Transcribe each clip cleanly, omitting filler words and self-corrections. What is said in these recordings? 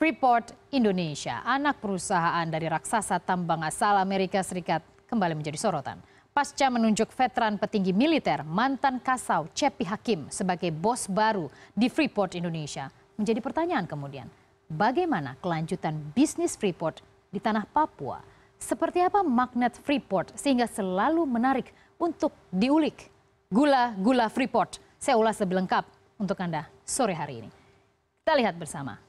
Freeport Indonesia, anak perusahaan dari raksasa tambang asal Amerika Serikat, kembali menjadi sorotan. Pasca menunjuk veteran petinggi militer mantan Kasau Cepi Hakim sebagai bos baru di Freeport Indonesia, menjadi pertanyaan kemudian, bagaimana kelanjutan bisnis Freeport di tanah Papua? Seperti apa magnet Freeport sehingga selalu menarik untuk diulik? Gula-gula Freeport, saya ulas lebih lengkap untuk Anda sore hari ini. Kita lihat bersama.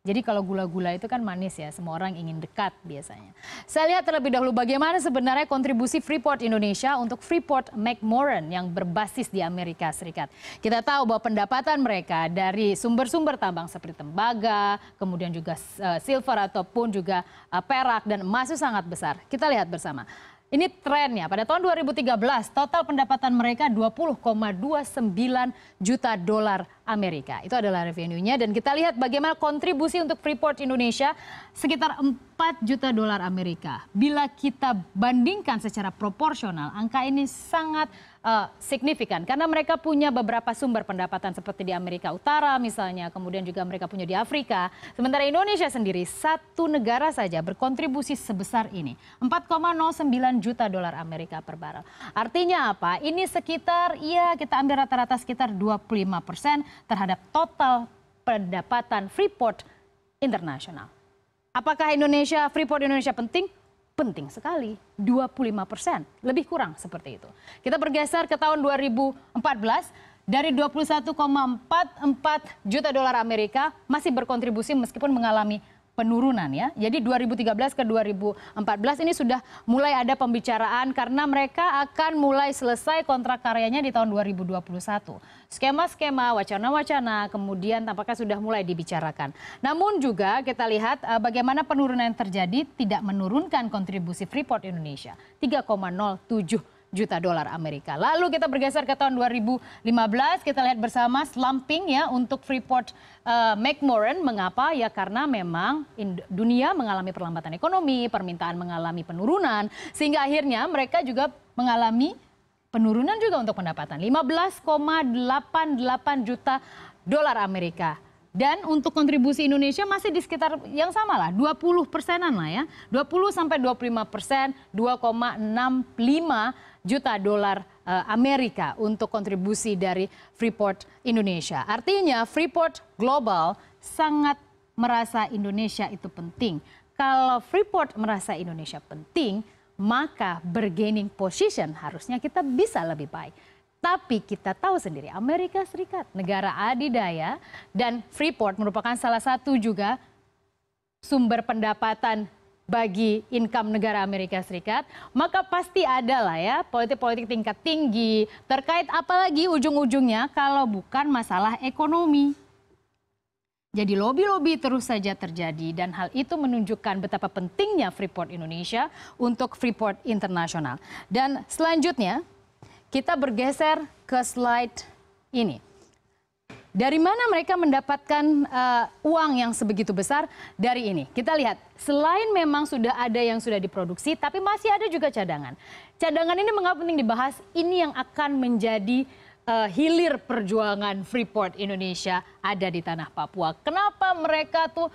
Jadi kalau gula-gula itu kan manis ya, semua orang ingin dekat biasanya. Saya lihat terlebih dahulu bagaimana sebenarnya kontribusi Freeport Indonesia untuk Freeport McMoran yang berbasis di Amerika Serikat. Kita tahu bahwa pendapatan mereka dari sumber-sumber tambang seperti tembaga, kemudian juga silver ataupun juga perak dan emas itu sangat besar. Kita lihat bersama. Ini trennya, pada tahun 2013 total pendapatan mereka 20,29 juta dolar Amerika. Itu adalah revenue-nya dan kita lihat bagaimana kontribusi untuk Freeport Indonesia sekitar 4 juta dolar Amerika. Bila kita bandingkan secara proporsional, angka ini sangat signifikan karena mereka punya beberapa sumber pendapatan seperti di Amerika Utara misalnya, kemudian juga mereka punya di Afrika. Sementara Indonesia sendiri satu negara saja berkontribusi sebesar ini, 4,09 juta dolar Amerika per barrel. Artinya apa? Ini sekitar ya kita ambil rata-rata sekitar 25% terhadap total pendapatan Freeport Internasional. Apakah Freeport Indonesia penting? Penting sekali, 25%, lebih kurang seperti itu. Kita bergeser ke tahun 2014, dari 21,44 juta dolar Amerika masih berkontribusi meskipun mengalami penurunan ya. Jadi 2013 ke 2014 ini sudah mulai ada pembicaraan karena mereka akan mulai selesai kontrak karyanya di tahun 2021. Skema-skema, wacana-wacana kemudian tampaknya sudah mulai dibicarakan. Namun juga kita lihat bagaimana penurunan yang terjadi tidak menurunkan kontribusi Freeport Indonesia, 3,07 juta dolar Amerika. Lalu kita bergeser ke tahun 2015, kita lihat bersama slumping ya untuk Freeport McMoran. Mengapa? Ya karena memang dunia mengalami perlambatan ekonomi, permintaan mengalami penurunan, sehingga akhirnya mereka juga mengalami penurunan juga untuk pendapatan, 15,88 juta dolar Amerika. Dan untuk kontribusi Indonesia masih di sekitar yang sama lah, 20%-an lah ya. 20 sampai 25%, 2,65 juta dolar Amerika untuk kontribusi dari Freeport Indonesia. Artinya Freeport Global sangat merasa Indonesia itu penting. Kalau Freeport merasa Indonesia penting, maka bargaining position harusnya kita bisa lebih baik. Tapi kita tahu sendiri Amerika Serikat, negara adidaya, dan Freeport merupakan salah satu juga sumber pendapatan bagi income negara Amerika Serikat, maka pasti ada lah ya politik-politik tingkat tinggi terkait apalagi ujung-ujungnya kalau bukan masalah ekonomi. Jadi lobby-lobby terus saja terjadi dan hal itu menunjukkan betapa pentingnya Freeport Indonesia untuk Freeport Internasional. Dan selanjutnya kita bergeser ke slide ini. Dari mana mereka mendapatkan uang yang sebegitu besar? Dari ini. Kita lihat, selain memang sudah ada yang sudah diproduksi, tapi masih ada juga cadangan. Cadangan ini mengapa penting dibahas? Ini yang akan menjadi hilir perjuangan Freeport Indonesia ada di tanah Papua. Kenapa mereka tuh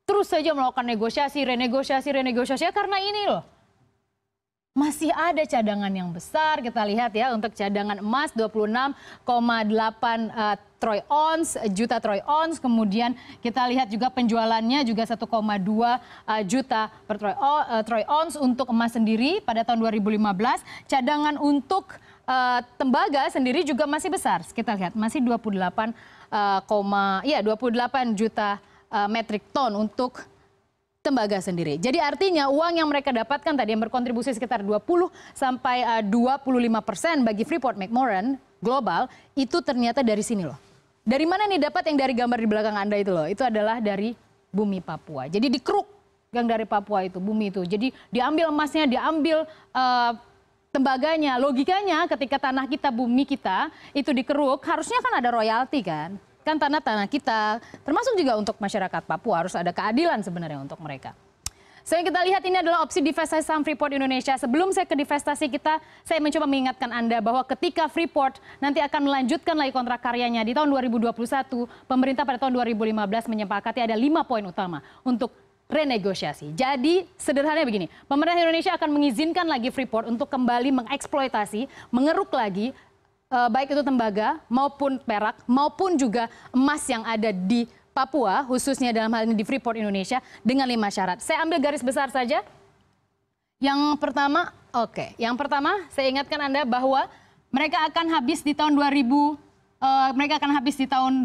terus saja melakukan negosiasi, renegosiasi? Karena ini loh. Masih ada cadangan yang besar, kita lihat ya untuk cadangan emas 26,8 juta troy ounce, kemudian kita lihat juga penjualannya juga 1,2 juta per troy ounce untuk emas sendiri pada tahun 2015. Cadangan untuk tembaga sendiri juga masih besar, kita lihat masih 28 juta metrik ton untuk tembaga sendiri. Jadi artinya uang yang mereka dapatkan tadi yang berkontribusi sekitar 20 sampai 25% bagi Freeport McMoran Global itu ternyata dari sini loh. Dari mana nih dapat yang dari gambar di belakang Anda itu loh? Itu adalah dari bumi Papua. Jadi dikeruk yang dari Papua itu, bumi itu. Jadi diambil emasnya, diambil tembaganya. Logikanya ketika tanah kita, bumi kita itu dikeruk, harusnya kan ada royalti kan? Kan tanah-tanah kita, termasuk juga untuk masyarakat Papua harus ada keadilan sebenarnya untuk mereka. So yang kita lihat ini adalah opsi divestasi saham Freeport Indonesia. Sebelum saya ke divestasi saya mencoba mengingatkan Anda bahwa ketika Freeport nanti akan melanjutkan lagi kontrak karyanya di tahun 2021, pemerintah pada tahun 2015 menyepakati ada 5 poin utama untuk renegosiasi. Jadi sederhananya begini, pemerintah Indonesia akan mengizinkan lagi Freeport untuk kembali mengeksploitasi, mengeruk lagi baik itu tembaga maupun perak maupun juga emas yang ada di Papua, khususnya dalam hal ini di Freeport Indonesia dengan 5 syarat. Saya ambil garis besar saja. Yang pertama, yang pertama saya ingatkan Anda bahwa mereka akan habis di tahun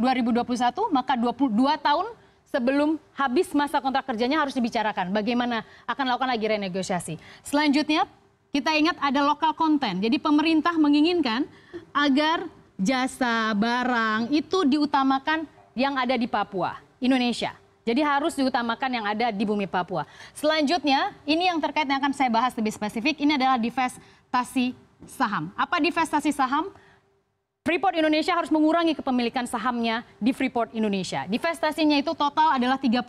2021, maka 22 tahun sebelum habis masa kontrak kerjanya harus dibicarakan bagaimana akan lakukan lagi renegosiasi. Selanjutnya kita ingat ada lokal content. Jadi pemerintah menginginkan agar jasa, barang itu diutamakan yang ada di Papua, Indonesia. Jadi harus diutamakan yang ada di bumi Papua. Selanjutnya, ini yang terkait yang akan saya bahas lebih spesifik, ini adalah divestasi saham. Apa divestasi saham? Freeport Indonesia harus mengurangi kepemilikan sahamnya di Freeport Indonesia. Divestasinya itu total adalah 30%.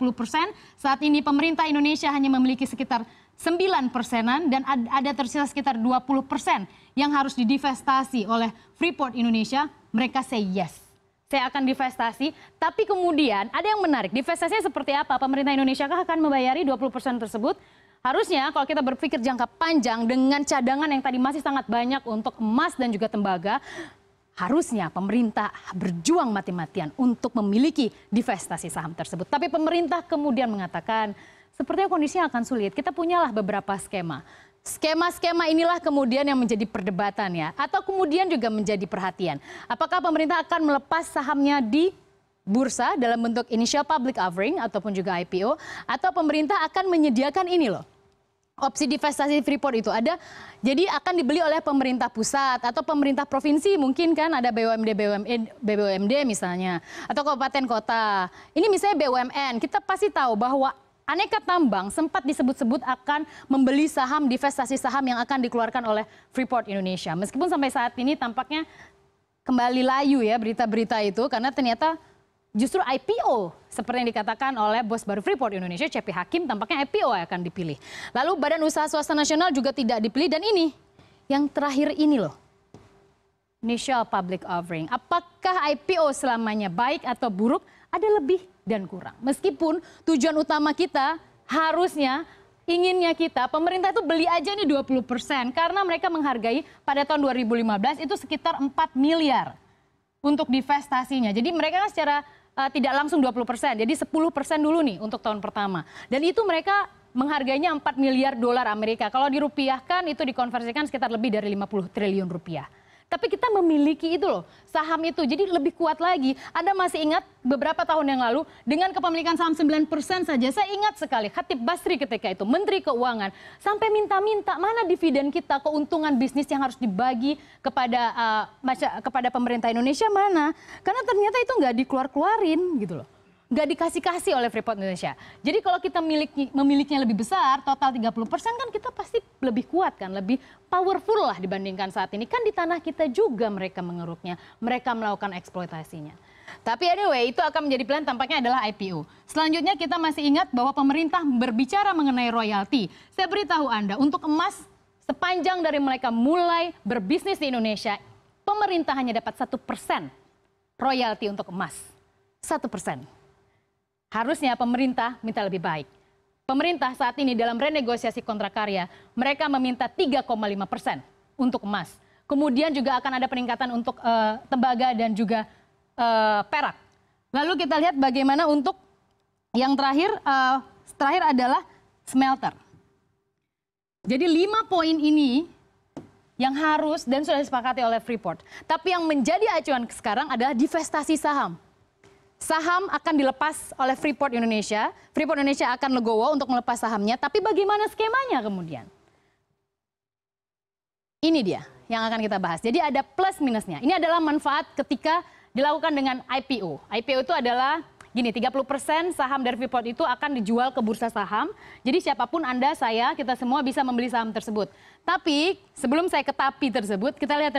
Saat ini pemerintah Indonesia hanya memiliki sekitar 9%-an dan ada tersisa sekitar 20% yang harus didivestasi oleh Freeport Indonesia. Mereka say yes, saya akan divestasi. Tapi kemudian ada yang menarik, divestasinya seperti apa? Pemerintah Indonesia akan membayari 20% tersebut. Harusnya kalau kita berpikir jangka panjang dengan cadangan yang tadi masih sangat banyak untuk emas dan juga tembaga, harusnya pemerintah berjuang mati-matian untuk memiliki divestasi saham tersebut. Tapi pemerintah kemudian mengatakan, sepertinya kondisinya akan sulit. Kita punyalah beberapa skema. Skema-skema inilah kemudian yang menjadi perdebatan ya. Atau kemudian juga menjadi perhatian. Apakah pemerintah akan melepas sahamnya di bursa dalam bentuk initial public offering ataupun juga IPO. Atau pemerintah akan menyediakan ini loh. Opsi divestasi Freeport itu ada, jadi akan dibeli oleh pemerintah pusat atau pemerintah provinsi, mungkin kan ada BUMD misalnya, atau kabupaten kota. Ini misalnya BUMN, kita pasti tahu bahwa Aneka Tambang sempat disebut-sebut akan membeli saham divestasi saham yang akan dikeluarkan oleh Freeport Indonesia. Meskipun sampai saat ini tampaknya kembali layu ya berita-berita itu, karena ternyata justru IPO seperti yang dikatakan oleh bos baru Freeport Indonesia, Cepi Hakim, tampaknya IPO akan dipilih. Lalu Badan Usaha Swasta Nasional juga tidak dipilih, dan ini yang terakhir ini loh, initial public offering. Apakah IPO selamanya baik atau buruk? Ada lebih dan kurang. Meskipun tujuan utama kita harusnya inginnya kita pemerintah itu beli aja nih 20%, karena mereka menghargai pada tahun 2015 itu sekitar 4 miliar untuk divestasinya. Jadi mereka kan secara tidak langsung 20%, jadi 10% dulu nih untuk tahun pertama. Dan itu mereka menghargainya 4 miliar dolar Amerika. Kalau dirupiahkan itu dikonversikan sekitar lebih dari 50 triliun rupiah. Tapi kita memiliki itu loh, saham itu. Jadi lebih kuat lagi. Anda masih ingat beberapa tahun yang lalu dengan kepemilikan saham 9% saja. Saya ingat sekali Khatib Basri ketika itu, Menteri Keuangan, sampai minta-minta mana dividen kita, keuntungan bisnis yang harus dibagi kepada pemerintah Indonesia mana. Karena ternyata itu nggak dikeluar-keluarin gitu loh. Nggak dikasih-kasih oleh Freeport Indonesia. Jadi kalau kita memilikinya lebih besar, total 30%, kan kita pasti lebih kuat kan, lebih powerful lah dibandingkan saat ini. Kan di tanah kita juga mereka mengeruknya, mereka melakukan eksploitasinya. Tapi anyway, itu akan menjadi pilihan, tampaknya adalah IPO. Selanjutnya kita masih ingat bahwa pemerintah berbicara mengenai royalti. Saya beritahu Anda, untuk emas sepanjang dari mereka mulai berbisnis di Indonesia, pemerintah hanya dapat 1% royalti untuk emas. 1%. Harusnya pemerintah minta lebih baik. Pemerintah saat ini dalam renegosiasi kontrak karya, mereka meminta 3,5% untuk emas. Kemudian juga akan ada peningkatan untuk tembaga dan juga perak. Lalu kita lihat bagaimana untuk yang terakhir adalah smelter. Jadi 5 poin ini yang harus dan sudah disepakati oleh Freeport. Tapi yang menjadi acuan sekarang adalah divestasi saham. Saham akan dilepas oleh Freeport Indonesia. Freeport Indonesia akan legowo untuk melepas sahamnya. Tapi bagaimana skemanya kemudian? Ini dia yang akan kita bahas. Jadi ada plus minusnya. Ini adalah manfaat ketika dilakukan dengan IPO. IPO itu adalah gini, 30% saham dari Freeport itu akan dijual ke bursa saham. Jadi siapapun Anda, saya, kita semua bisa membeli saham tersebut. Tapi sebelum saya ke tapi tersebut, kita lihat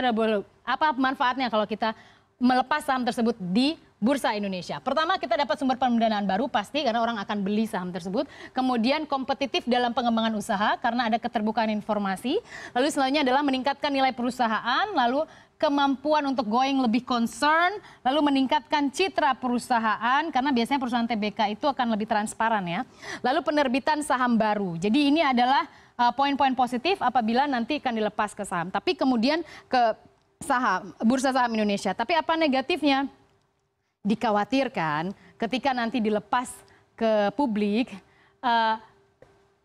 apa manfaatnya kalau kita melepas saham tersebut di Bursa Indonesia. Pertama, kita dapat sumber pendanaan baru pasti karena orang akan beli saham tersebut. Kemudian kompetitif dalam pengembangan usaha karena ada keterbukaan informasi. Lalu selanjutnya adalah meningkatkan nilai perusahaan, lalu kemampuan untuk going lebih concern, lalu meningkatkan citra perusahaan karena biasanya perusahaan TBK itu akan lebih transparan ya. Lalu penerbitan saham baru. Jadi ini adalah poin-poin positif apabila nanti akan dilepas ke saham. Tapi kemudian ke saham, Bursa Saham Indonesia. Tapi apa negatifnya? Dikhawatirkan ketika nanti dilepas ke publik,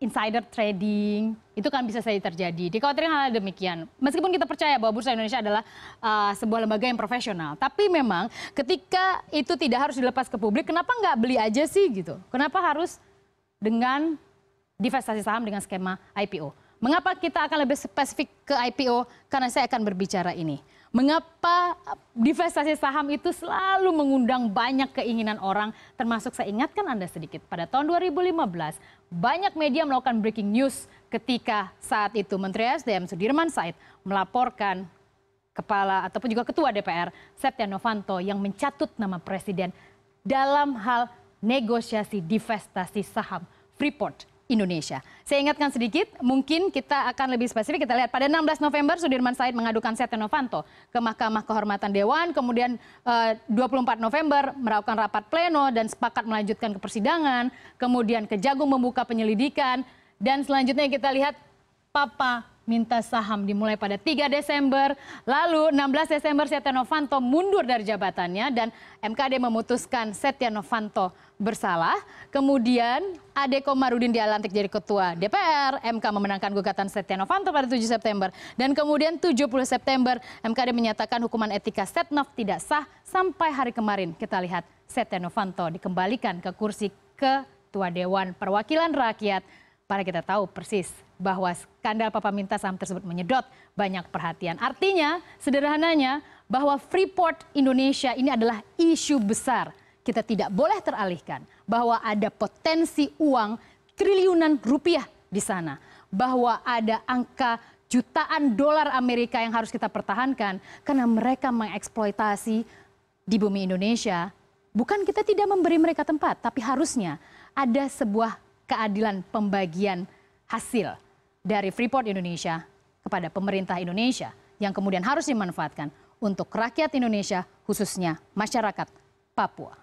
insider trading itu kan bisa saja terjadi. Dikhawatirkan hal demikian. Meskipun kita percaya bahwa Bursa Indonesia adalah sebuah lembaga yang profesional, tapi memang ketika itu tidak harus dilepas ke publik, kenapa nggak beli aja sih gitu? Kenapa harus dengan divestasi saham dengan skema IPO? Mengapa kita akan lebih spesifik ke IPO? Karena saya akan berbicara ini. Mengapa divestasi saham itu selalu mengundang banyak keinginan orang, termasuk saya ingatkan Anda sedikit. Pada tahun 2015, banyak media melakukan breaking news ketika saat itu Menteri SDM Sudirman Said melaporkan kepala ataupun juga ketua DPR Setia Novanto yang mencatut nama presiden dalam hal negosiasi divestasi saham Freeport Indonesia. Saya ingatkan sedikit, mungkin kita akan lebih spesifik. Kita lihat pada 16 November Sudirman Said mengadukan Setia Novanto ke Mahkamah Kehormatan Dewan. Kemudian 24 November melakukan rapat pleno dan sepakat melanjutkan ke persidangan. Kemudian Kejagung membuka penyelidikan. Dan selanjutnya kita lihat Papa minta saham dimulai pada 3 Desember. Lalu 16 Desember Setia Novanto mundur dari jabatannya dan MKD memutuskan Setia Novanto bersalah. Kemudian Ade Komarudin dilantik jadi ketua DPR. MK memenangkan gugatan Setia Novanto pada 7 September. Dan kemudian 70 September MKD menyatakan hukuman etika Setnov tidak sah. Sampai hari kemarin kita lihat Setia Novanto dikembalikan ke kursi ketua Dewan Perwakilan Rakyat. Padahal kita tahu persis bahwa skandal Papa minta saham tersebut menyedot banyak perhatian. Artinya, sederhananya bahwa Freeport Indonesia ini adalah isu besar. Kita tidak boleh teralihkan bahwa ada potensi uang triliunan rupiah di sana. Bahwa ada angka jutaan dolar Amerika yang harus kita pertahankan karena mereka mengeksploitasi di bumi Indonesia. Bukan kita tidak memberi mereka tempat, tapi harusnya ada sebuah keadilan pembagian hasil dari Freeport Indonesia kepada pemerintah Indonesia yang kemudian harus dimanfaatkan untuk rakyat Indonesia khususnya masyarakat Papua.